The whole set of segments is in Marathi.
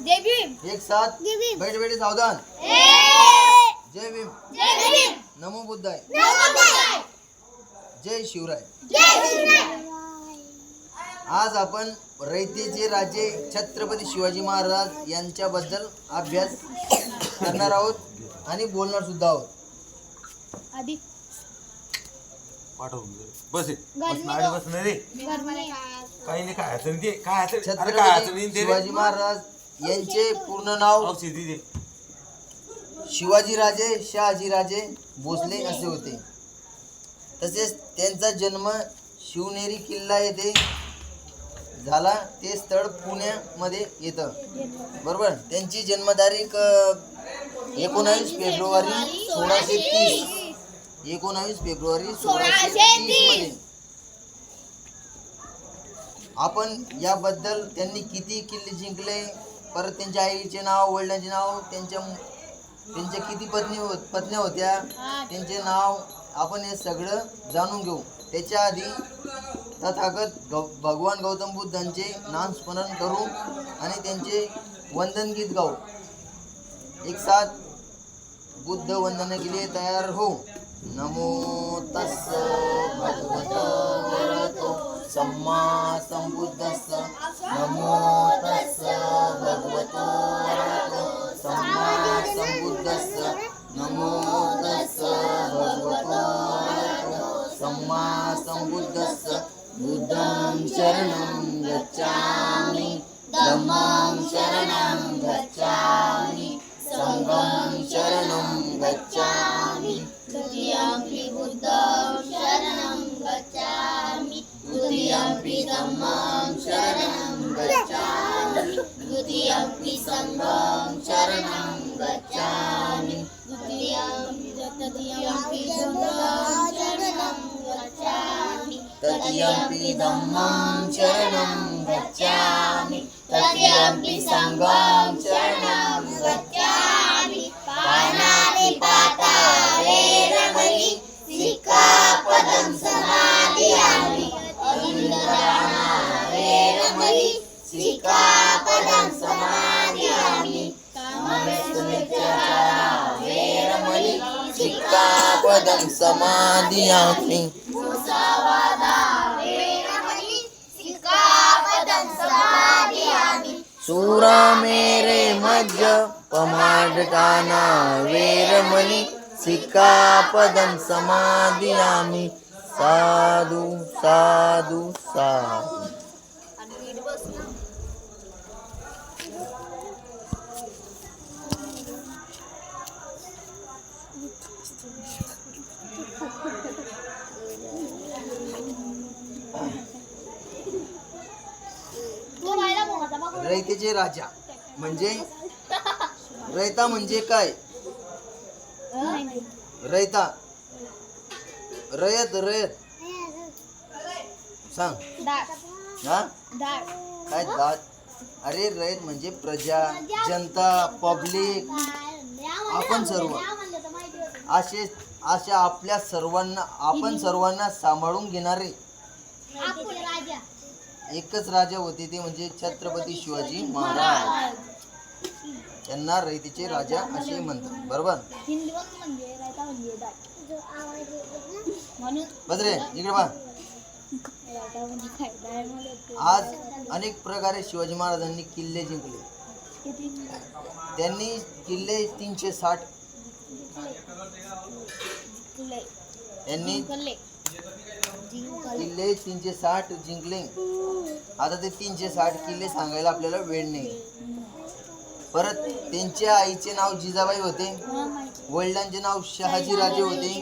जय भीम. एक साथ जय भीम. बैठ बैठे सावधान. जय भीम. जय भीम. नमो बुद्धाय. नमस्कार. जय शिवराय. जय शिवराय. आज आपण रयतेचे राजे छत्रपती शिवाजी महाराज यांच्याबद्दल अभ्यास करणार आहोत आणि बोलणार सुद्धा आहोत. आधी पाठवून दे. बस ये. गर्मी बस नाडी बस नाही रे. गरमाने काही नाही काय असेल ते काय असेल अरे काय छत्रपती असेल ते शिवाजी महाराज यांचे पूर्ण नाव औषधी दे. शिवाजीराजे शहाजीराजे भोसले असे होते. तसेच त्यांचा जन्म शिवनेरी किल्ला येथे झाला. ते स्थळ पुण्यामध्ये येतं. बरोबर. त्यांची जन्मतारीख 19 फेब्रुवारी 1630. 19 फेब्रुवारी 1630 मध्ये. आपण याबद्दल त्यांनी किती किल्ले जिंकले, परत त्यांच्या आईचे नाव, वडिलांचे नाव, त्यांच्या किती पत्न्या होत्या, त्यांचे नाव, आपण हे सगळं जाणून घेऊ. त्याच्या आधी तथागत भगवान गौतम बुद्धांचे नामस्मरण करू आणि त्यांचे वंदन गीत गाऊ. एक साथ बुद्ध वंदना के लिए तैयार हो. नमो तस्स भगवतो अरहतो सम्मा संबुद्धस्स. नमो तस्स भगवतो अरहतो सम्मा संबुद्धस्स. नमो तस्स भगवतो अरहतो सम्मा संबुद्धस्स. बुद्धं शरणं गच्छामि. धम्मं शरणं गच्छामि. संघं शरणं गच्छामि. द्वितीयंपि बुद्धं शरणं गच्छामि. तृतीयंपि धम्मं शरणं गच्छामि. द्वितीयंपि संघं शरणं गच्छामि. तृतीयंपि बुद्धं शरणं गच्छामि. तृतीयंपि धम्मं शरणं गच्छामि. तृतीयंपि संघं शरणं गच्छामि. पाणिपाता वेरमणि सिक्खापदं समादियामि. अहिंसा वेरमणि सिक्खापदं समादियामि. कामस्तुमिच्छाचारा वेरमणि सिक्खापदं समादियामि. मुसावादा वेरमणि सिक्खापदं समादियामि. सूरामेरे मज्ज पमाडटाना वेरमणि सिक्खापदं समादियामि. साधु साधु साधु. रयतेचे राजा म्हणजे रयता म्हणजे काय? रयता रयत रयत सांग. हा काय दात? अरे रयत म्हणजे प्रजा, जनता, पब्लिक, आपण सर्व. अशा आपल्या सर्वांना, आपण सर्वांना सांभाळून घेणारे एकच राजा होते, ते म्हणजे छत्रपती शिवाजी महाराज. त्यांना रयतेचे राजा असे म्हणतात. बरोबर. बस रे इकडे बा. आज अनेक प्रकारे शिवाजी महाराजांनी किल्ले जिंकले. त्यांनी किल्ले 360 किल्ले 360 जिंकले. आता ते 360 किल्ले सांगायला आपल्याला वेळ नाही. परत त्यांच्या आईचे नाव जिजाबाई होते. वडिलांचे नाव शहाजीराजे होते.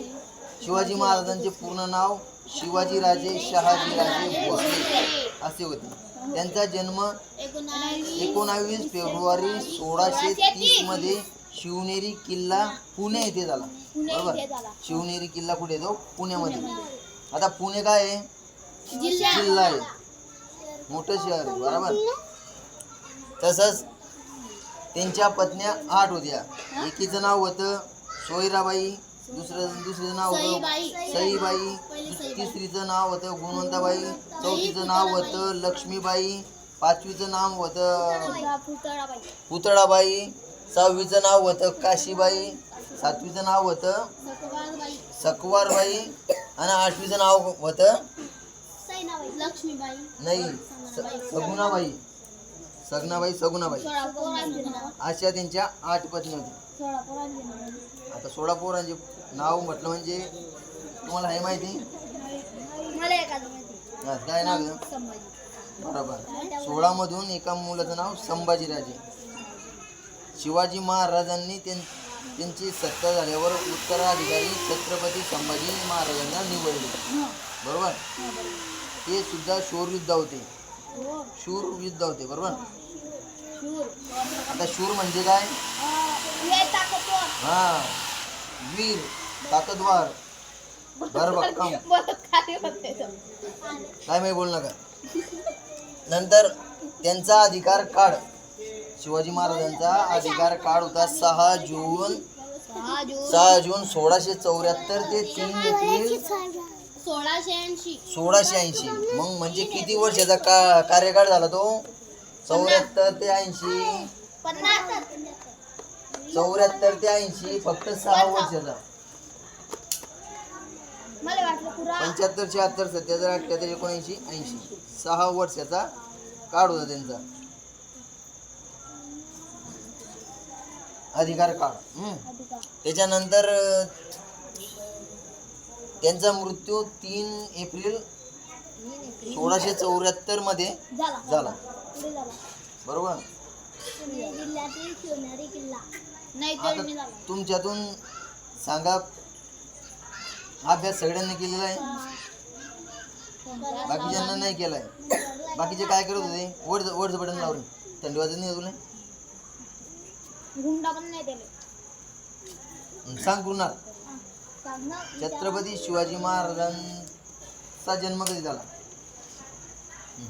शिवाजी महाराजांचे पूर्ण नाव शिवाजीराजे शहाजीराजे भोसले असे होते. त्यांचा जन्म 19 फेब्रुवारी 1630 मध्ये शिवनेरी किल्ला पुणे येथे झाला. बरोबर. शिवनेरी किल्ला कुठे येतो? पुण्यामध्ये. आता पुणे काय आहे? जिल्हा आहे, मोठं शहर आहे. बरोबर. तसंच त्यांच्या पत्न्या 8 होत्या. एकीचं नाव होतं सोयराबाई, दुसरीचं नाव होतं सईबाई, तिसरीचं नाव होतं गुणवंताबाई, चौथीचं नाव होतं लक्ष्मीबाई, 5वीचं नाव होतं पुतळाबाई, 6वीचं नाव होतं काशीबाई, 7वीचं नाव होतं सकवारबाई आणि 8वीचं नाव होतं लक्ष्मीबाई नाही सगुणाबाई सगुणाबाई अशा त्यांच्या 8 पत्नी होत्या. आता 16 पोरांचे नाव म्हटलं म्हणजे तुम्हाला हे माहिती काय नाव आहे? बरोबर 16 मधून एका मुलाचं नाव संभाजीराजे. शिवाजी महाराजांनी त्यांची सत्ता झाल्यावर उत्तराधिकारी छत्रपती संभाजी महाराजांना निवडले. बरोबर ते सुद्धा शूरयुद्ध होते. बरोबर. आता शूर म्हणजे काय? हा वीर ताकदवार भरभक्कम काय मी बोल नका. नंतर त्यांचा अधिकार काळ शिवाजी महाराजांचा अधिकार काळ होता 6 जून 1674 ते 3 एप्रिल 1680. मग म्हणजे किती वर्षाचा कार्यकाळ झाला तो? 74 ते 80. 74 ते 80 फक्त 6 वर्षाचा. 75 76 77 78 79 80 6 वर्षाचा काळ होता त्यांचा अधिकार काळ. त्याच्यानंतर त्यांचा मृत्यू 3 एप्रिल 1674 मध्ये झाला. बरोबर. आता तुमच्यातून सांगा अभ्यास सगळ्यांनी केलेला आहे, बाकीच्यांना नाही केलाय. बाकीचे काय करत होते? वडचं बटन लावून थंडी वाजत नाही तुला? सांग पूर्ण. छत्रपती शिवाजी महाराजांचा जन्म कधी झाला?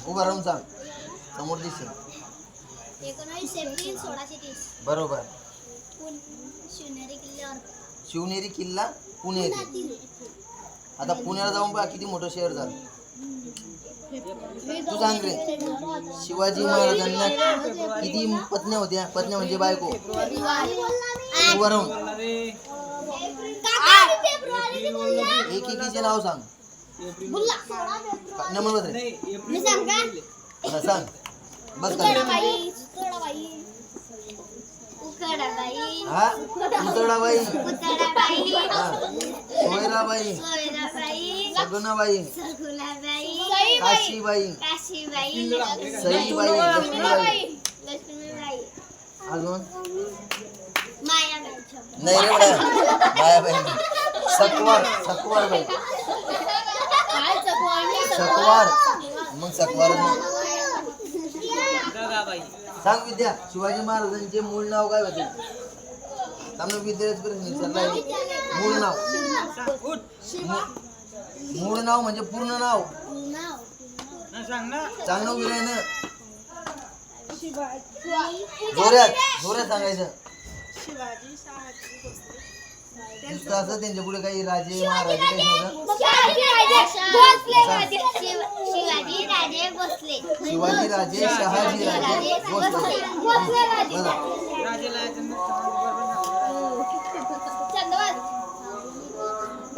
उभा राहून सांग, समोर दिसेल. 19 एप्रिल 1630. बरोबर. शिवनेरी किल्ल्यावर. शिवनेरी किल्ला पुणे येथे. आता पुण्याला जाऊन बघा किती मोठं शहर झालं. तू सांग रे, शिवाजी महाराजांना किती पत्न्या होत्या? पत्न्या म्हणजे बायको. उभा राहून एकेकीचे नाव सांग. नंबर बस रे. सांग बस का. हा पुतळाबाई, सोयराबाई, सगुणाबाई, काशीबाई, सईबाई, लक्ष्मीबाई. अजून नाही रे बडा. मायाबाई, सकवारबाई. मग सकवार सांग विद्या. शिवाजी महाराजांचे मूळ नाव काय होते? मूळ नाव म्हणजे पूर्ण नाव सांग ना विरायनं. जोरात सांगायचं. असं त्यांच्या पुढे काही राजे महाराजे काही नव्हतं. शिवाजी राजे शहाजी राजे भोसले.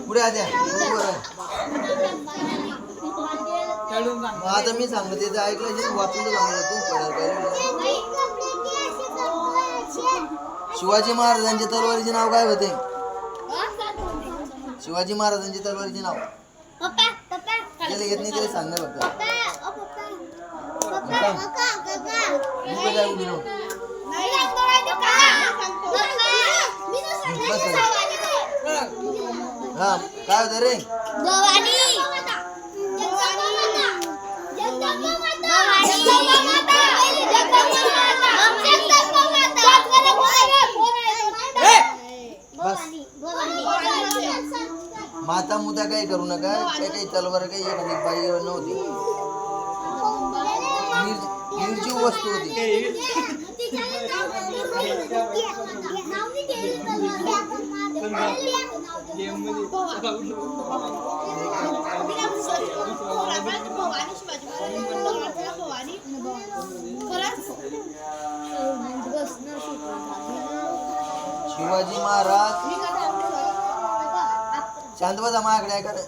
पुढे आद्या. आता मी सांगतो ते ऐकलं वाचून तू शिवाजी महाराजांच्या तलवारीचे नाव काय होते? शिवाजी महाराजांच्या तलवारीचे नाव त्याला येत नाही, त्याला सांगणार फक्त. हा काय होतं रे? माता मुता काही करू नका. काही तलवार काही एखादी बाई नव्हती, निर्जीव वस्तू होती. शिवाजी महाराज शांत बसा माझ्याकडे ऐका ना.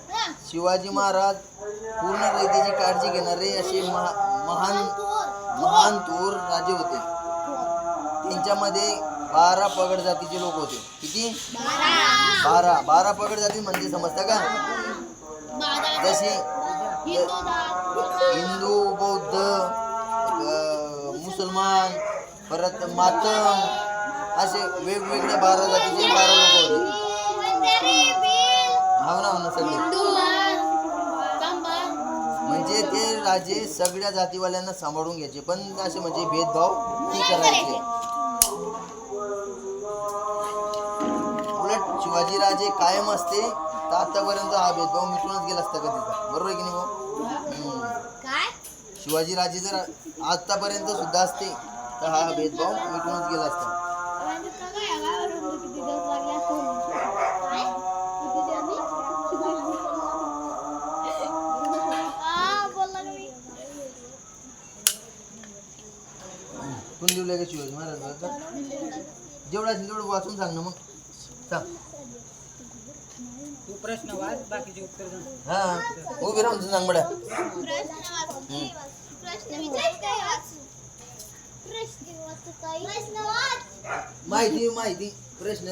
शिवाजी महाराज पूर्ण रयतेची काळजी घेणारे असे महान थोर राजे होते. त्यांच्यामध्ये 12 पगड जातीचे लोक होते. किती? 12 पगड जाती म्हणजे समजता का? जसे हिंदू, बौद्ध, मुसलमान, परत मातंग असे वेगवेगळ्या 12 जातीचे 12 लोक होते. हो ना सगळे. म्हणजे ते राजे सगळ्या जातीवाल्यांना सांभाळून घ्यायचे, पण असे म्हणजे भेदभाव नाही करायचे. उलट शिवाजी राजे कायम असते तर आतापर्यंत हा भेदभाव मिटूनच गेला असता कधीचा. बरोबर आहे की नाही भाऊ? शिवाजी राजे जर आतापर्यंत सुद्धा असते तर हा भेदभाव मिटूनच गेला असता. कोण लिहिलंय का शिवाजी महाराज? जेवढं असेल तेवढं वाचून सांग ना मग. सांग. तू प्रश्न वाच, बाकीचे उत्तर सांग. हा उभी राहून सांग बडा. माहिती प्रश्न.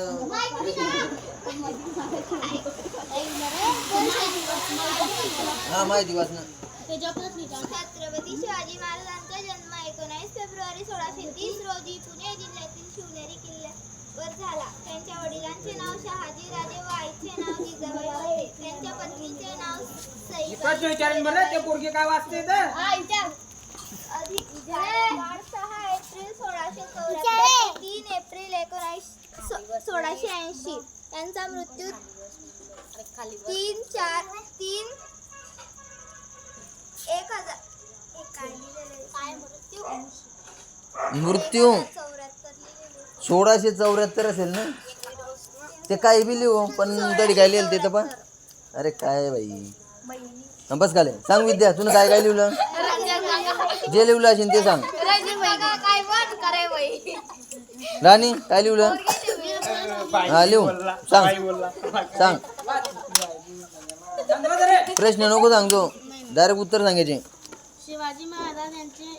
हा माहिती वाच ना. छत्रपती शिवाजी महाराजांचा जन्म 19 फेब्रुवारी 1630 रोजी पुणे जिल्ह्यातील शिवनेरी किल्ल्यावर झाला. त्यांच्या वडिलांचे नाव शहाजी राजे व आईचे नाव जिजाबाई होते. त्यांच्या पत्नीचे नाव सईबाई. प्रश्न विचारून बरं ते पोरगे काय वाचते तर 6 एप्रिल 1684 3 एप्रिल 1680. त्यांचा मृत्यू 3/4/1000 मृत्यू 1674 असेल ना. ते काही बी लिहू पण तरी काय लिहिलं ते तर पण. अरे काय बाई बस काले सांग विद्या तुला काय काय लिहिलं? जे लिहिलं असेल ते सांग. राणी काय लिहिलं? हा लिहू सांग सांग. प्रश्न नको सांगतो डायरेक्ट उत्तर सांगायचे. शिवाजी महाराज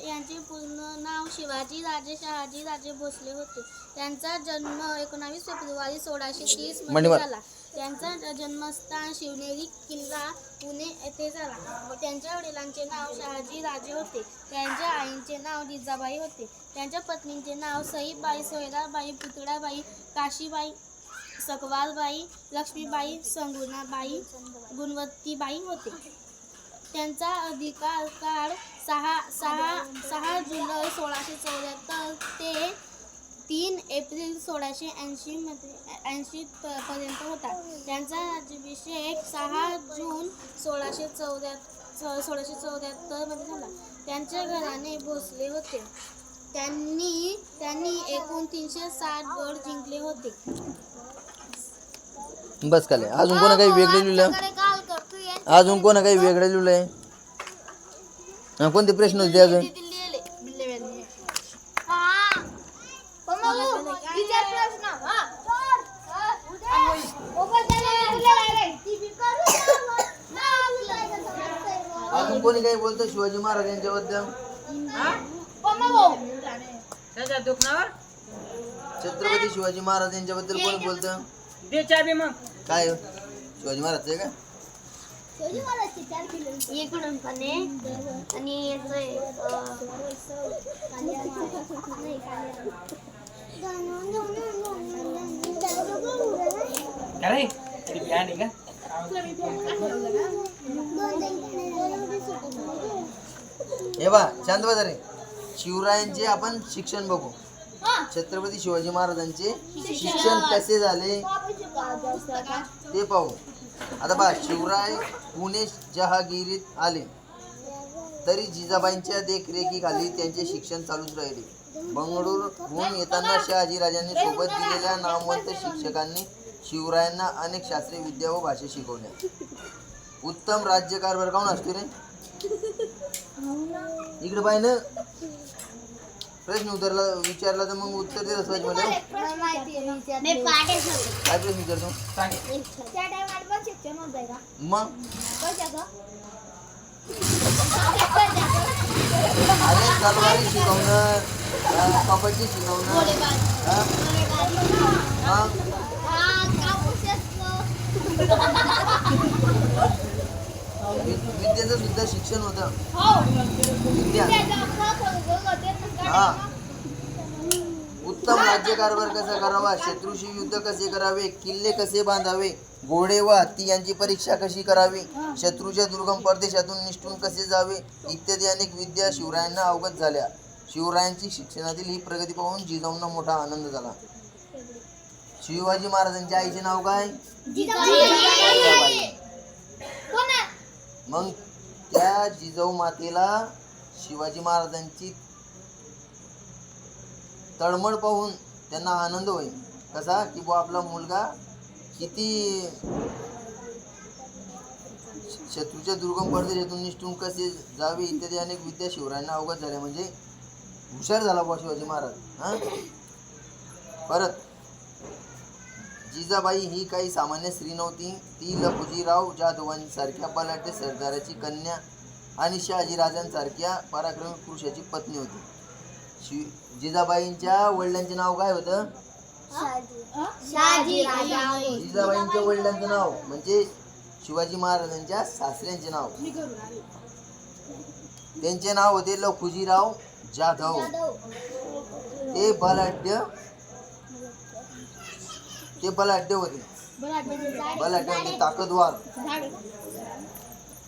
यांचे पूर्ण नाव शिवाजी राजे शहाजी राजे भोसले होते. त्यांचा जन्म 19 फेब्रुवारी 1630 मध्ये झाला. त्यांचा जन्मस्थान शिवनेरी किल्ला पुणे येथे झाला. त्यांच्या वडिलांचे नाव शहाजी राजे होते. त्यांच्या आईचे नाव जिजाबाई होते. त्यांच्या पत्नीचे नाव सईबाई, सोयराबाई, पुतळाबाई, काशीबाई, सकवारबाई, लक्ष्मीबाई, संगुणाबाई, गुणवंतीबाई होते. त्यांचा अधिकार काळ 6 जुलै 1674 ते 3 एप्रिल 1680 पर्यंत होता. त्यांचा राज्याभिषेक 6 जून 1674 मध्ये झाला. त्यांचे घराणे भोसले होते. त्यांनी एकूण 360 गड जिंकले होते. बस काले अजून कोणा काही वेगळे लिहिलं? अजून कोणा काही वेगळं लिहिलंय? कोणते प्रश्न होते अजून? अजून कोणी काही बोलतं शिवाजी महाराज यांच्याबद्दल? छत्रपती शिवाजी महाराज यांच्याबद्दल कोणी बोलतं? काय शिवाजी महाराज आहे का? इकडून पण आहे आणि हे बा शांत बसा रे. शिवरायांचे आपण शिक्षण बघू. छत्रपती शिवाजी महाराजांचे शिक्षण कसे झाले ते पाहू. आता बा शिवराय पुणे जहागिरीत आले तरी जिजाबाईंच्या देखरेखीखाली त्यांचे शिक्षण चालूच राहिले. बंगळूरहून येताना शहाजीराजांनी सोबत दिलेल्या नामवंत शिक्षकांनी शिवरायांना अनेक शास्त्रीय विद्या व भाषा शिकवल्या. उत्तम राज्यकारभार कोण असतो रे? इकडे पाहिजे प्रश्न विचारला तर मग उत्तर दिलंच पाहिजे मला. काय प्रश्न विचारतो मग? अरे तलवारी शिकवणार, कबड्डी शिकवणार, हा? विद्येचं सुद्धा शिक्षण होतं. विद्या हा. उत्तम राज्यकारभार कसा करावा, शत्रूशी युद्ध कसे करावे, किल्ले कसे बांधावे, घोडे व हत्ती यांची परीक्षा कशी करावी, शत्रूच्या दुर्गम परदेशातून निष्ठून कसे जावे इत्यादी अनेक विद्या शिवरायांना अवगत झाल्या. शिवरायांची शिक्षणातील ही प्रगती पाहून जिजाऊंना मोठा आनंद झाला. शिवाजी महाराजांच्या आईचे नाव काय? जिजाबाई. मग त्या जिजाऊ मातेला शिवाजी महाराजांची तळमळ पाहून त्यांना आनंद होईल. कसा की बुवा आपला मुलगा किती शत्रूच्या दुर्गम परदेशातून निष्ठून कसे जावे इत्यादी अनेक विद्या शिवरायांना अवगत झाल्या. म्हणजे हुशार झाला बुवा शिवाजी महाराज. हा. परत जिजाबाई ही काही सामान्य स्त्री नव्हती. ती लखुजीराव जाधवांसारख्या बलाढ्य सरदाराची कन्या आणि शहाजीराजांसारख्या पराक्रमी पुरुषाची पत्नी होती. जिजाबाईंच्या वडिलांचे नाव काय होतं? जिजाबाईंच्या वडिलांचं नाव म्हणजे शिवाजी महाराजांच्या सासऱ्यांचे नाव. त्यांचे नाव होते लखुजीराव जाधव. ते बलाढ्य होते. बलाढ्य म्हणजे ताकदवार.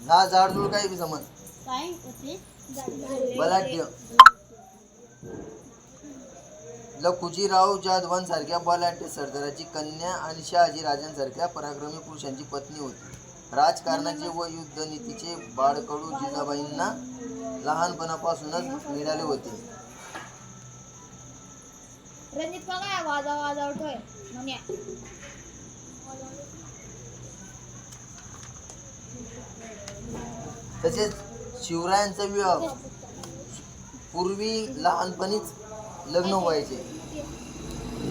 हा जाडजूड काही बी समज. बलाढ्य. लखुजीराव जाधवांसारख्या बलाढ्य सरदाराची कन्या आणि शहाजी राजांसारख्या पराक्रमी पुरुषांची पत्नी होती. राजकारणाचे व युद्धनीतीचे बाळकडू जिजाबाईंना लहानपणापासूनच मिळाले होते. तसेच शिवरायांचा विवाह पूर्वी लहानपणीच लग्न व्हायचे.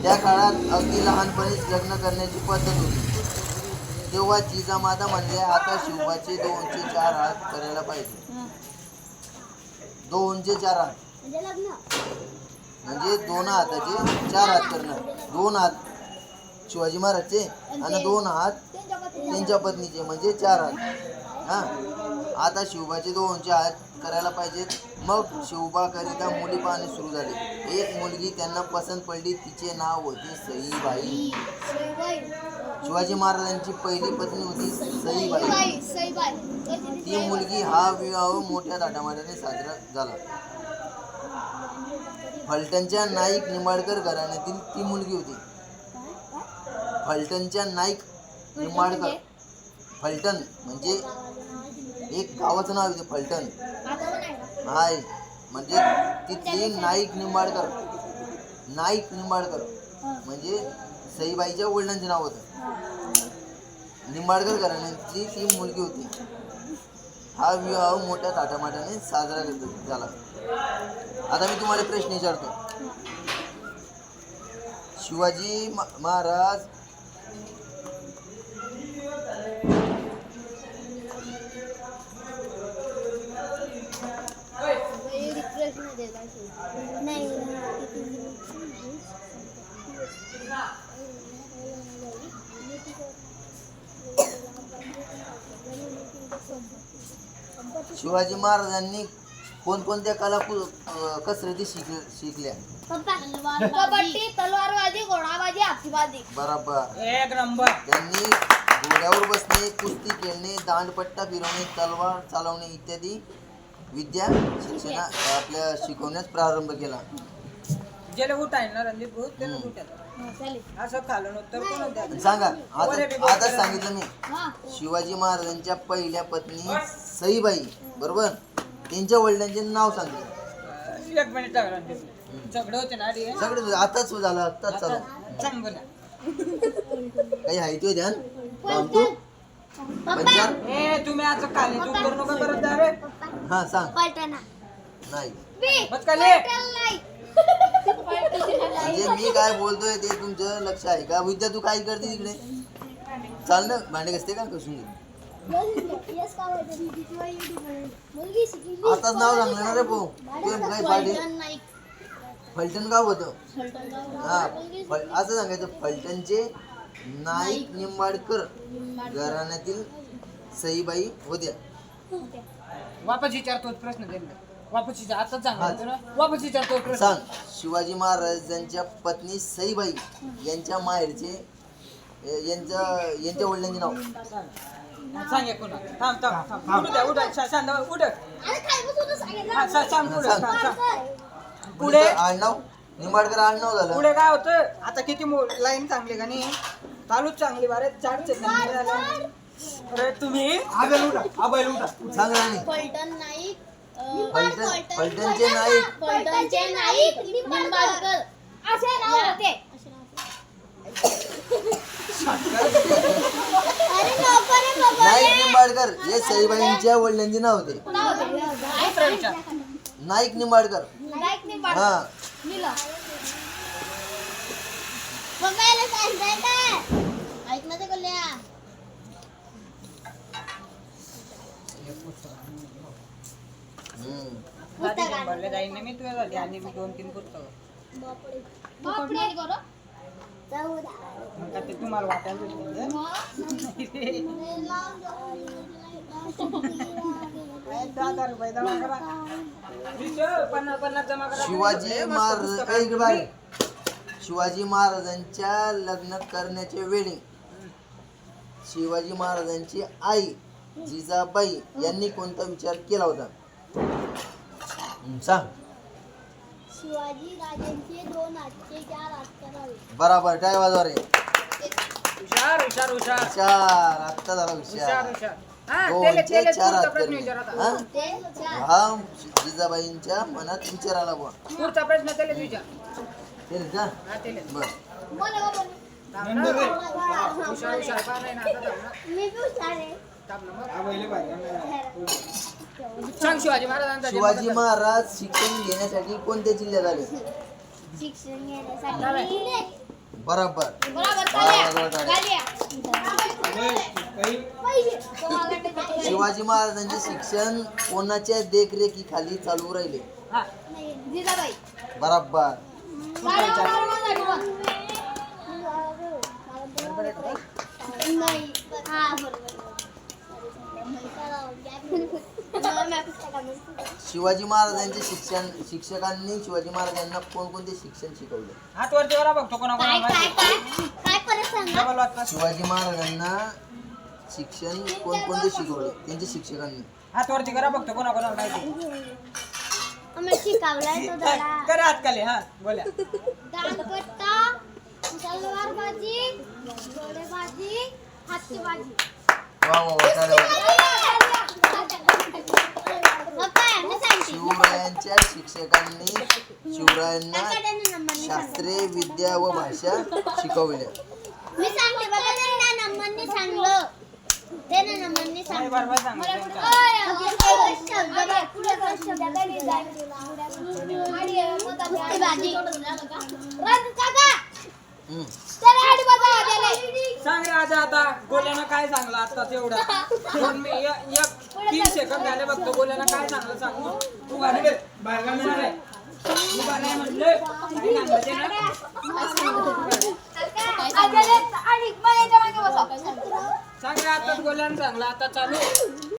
त्या काळात अगदी लहानपणीच लग्न करण्याची पद्धत होती. तेव्हा जिजामाता म्हणले आता शिवबाचे 204 हात करायला पाहिजे. 204 हात म्हणजे 2 हाताचे 4 हात करणार. 2 हात शिवाजी महाराजचे आणि 2 हात त्यांच्या पत्नीचे म्हणजे 4 हात. हा. आता शिवबाचे 200 हात करायला पाहिजेत. मग शिवबाकरिता मुली पाहणे सुरू झाले. एक मुलगी त्यांना पसंत पडली. तिचे नाव होते सईबाई. शिवाजी महाराजांची पहिली पत्नी होती सईबाई. ती मुलगी हा विवाह मोठ्या थाटामाटाने साजरा झाला. फलटणच्या नाईक निंबाळकर घराण्यातील ती मुलगी होती. फलटणच्या नाईक निंबाळकर. फलटण म्हणजे एक गावाचं नाव आहे फलटण. हाय म्हणजे तिथली नाईक निंबाळकर म्हणजे सईबाईच्या वडिलांचे नाव होतं. निंबाळकर घराण्याची ती मुलगी होती. हा विवाह मोठ्या थाटामाटाने साजरा झाला. आता मी तुम्हाला प्रश्न विचारतो. शिवाजी महाराज शिवाजी महाराजांनी कोणकोणत्या कला कसरती शिकल्या? कबड्डी, तलवारबाजी, घोडाबाजी, हातीबाजी. बरोबर. एक नंबर. त्यांनी घोड्यावर बसणे, कुस्ती खेळणे, दांडपट्टा फिरवणे, तलवार चालवणे इत्यादी विद्या आपल्या शिकवण्यास प्रारंभ केला. ज्याला उठाय ना रणजित भाऊ त्याला उठायला असं खालून उत्तर कोण द्या. सांगा आता सांगितलं मी. शिवाजी महाराजांच्या पहिल्या पत्नी सईबाई बरोबर. त्यांच्या वडिलांचे नाव सांगितलं. 1 मिनिट रणजित सगळं होते ना सगळे आताच झालं. आताच चालू सांग बोला. काही आहे तो ध्यान तू पंचार. ए तुम्ही असं खाली तू करू नका करत जा रे. हा सांग. पलटणा नाही बस खाली. म्हणजे मी काय बोलतोय ते तुमचं लक्ष आहे का? विद्या तू काय करते तिकडे? चाल ना, भांडे घासते का कसून घे. आताच नाव सांगलं ना रे भाऊ. तू काय पाडी फलटण नाईक. फलटण गाव होतं. फलटण गाव. हा असं सांगायचं, फलटणचे नाईक निंबाडकर घराण्यातील सईबाई होत्या. वापस विचारतोच प्रश्न त्यांना. वापस विचार आताच सांगा ना. वापस विचारतो प्रश्न. सांग, शिवाजी महाराजांच्या पत्नी सईबाई यांच्या माहेरचे यांच्या वडिलांचे नाव. सांग एक पुन्हा. थांब थांब थांब. उठ द्या उठ. शांत उठ. हा, सांग पुढे. सांग. पुढे आडनाव निंबाडकर आडनाव झालं. पुढे काय होतं आता? किती लाईन चांगली का नाही? चालूच चांगली बारे. 4 सेकंद झाले. अरे तुम्ही आबेल उठा. सांग राणी. फलटण नाईक. फलटणचे नाईक. फलटणचे नाईक निंबाळकर असे नाव होते. नाईक निंबाडकर हे सईबाईंच्या वडिलांचे नाव होते. दुसरा विचार. नाईक निंबाडकर. हा ऐक ना ते गल्या. हम्म. भरले जाईन ना मी तुझ्या झाली आणि मी 2-3 पुस्तकं. मग ते तुम्हाला वाटायला ₹10,000 जमा करा. 50 जमा करा. शिवाजी महाराज ऐक बाई. शिवाजी महाराजांच्या लग्न करण्याच्या वेळी शिवाजी महाराजांची आई जिजाबाई यांनी कोणता विचार केला होता? सांग. शिवाजी राजांचे 2 हातचे 4 हात करावे. बराबर, टाय वाजवा रे. हुशार हुशार हुशार हुशार, आत्ता झाला हुशार हुशार. हुशार. हा, 2 तेले चे 4 हात पुढचा प्रश्न करणे. विचार आता. हा? ते 4. हा जिजाबाईंच्या मनात विचार आला बुवा. पुढचा प्रश्न त्याला विचार. ते का? हा त्याला. बर. हुशार हुशार पहा नाही ना आता थांब ना. मी पण हुशार आहे. थांब ना मग. सांग शिवाजी महाराजांचा जन्म शिवाजी कसा? महाराज शिक्षण घेण्यासाठी कोणत्या जिल्ह्यात आले? शिक्षण घेण्यासाठी बरोबर. शिवाजी महाराजांचे शिक्षण कोणाच्या देखरेखीखाली चालू राहिले? हा. जिजाबाई. बरोबर. नाही. हा बरोबर. शिवाजी महाराजांचे शिक्षकांनी शिवाजी महाराजांना कोणकोणते शिक्षण शिकवले? हात वरती करा बघतो कोणा काय कोणा काय काय काय परत सांगा. डबल वाजता. शिवाजी महाराजांना शिक्षण कोणकोणते शिकवले त्यांच्या शिक्षकांनी? हात वरती करा बघतो कोणा कोणा माहिती. आम्ही शिकवलाय तो धडा. करा हात खाली. हा बोला. दांडपट्टा, तलवार बाजी, घोडेबाजी, हातची बाजी. वा वा वा, टाळ्या वाजवा. मग काय मी सांगते. शिवरायांच्या शिक्षकांनी शिवरायांना शास्त्रीय विद्या व भाषा शिकवल्या. मी सांगते बघा त्यांना नंबरनी सांगलं. त्यांना नंबरनी नाही, सांगलं. बरोबर सांगितलं. हम्म. सांग रे आजा आता गोल्यानं काय सांगलं आता तेवढं 3 सेकंद झाले बघतो. गोल्यानं काय सांगलं सांग. तू गाडी दे बाहेर गाडी. तू गाडी म्हणले काय सांगलं ते ना. सांग रे आता गोल्यानं सांगलं आता चालू.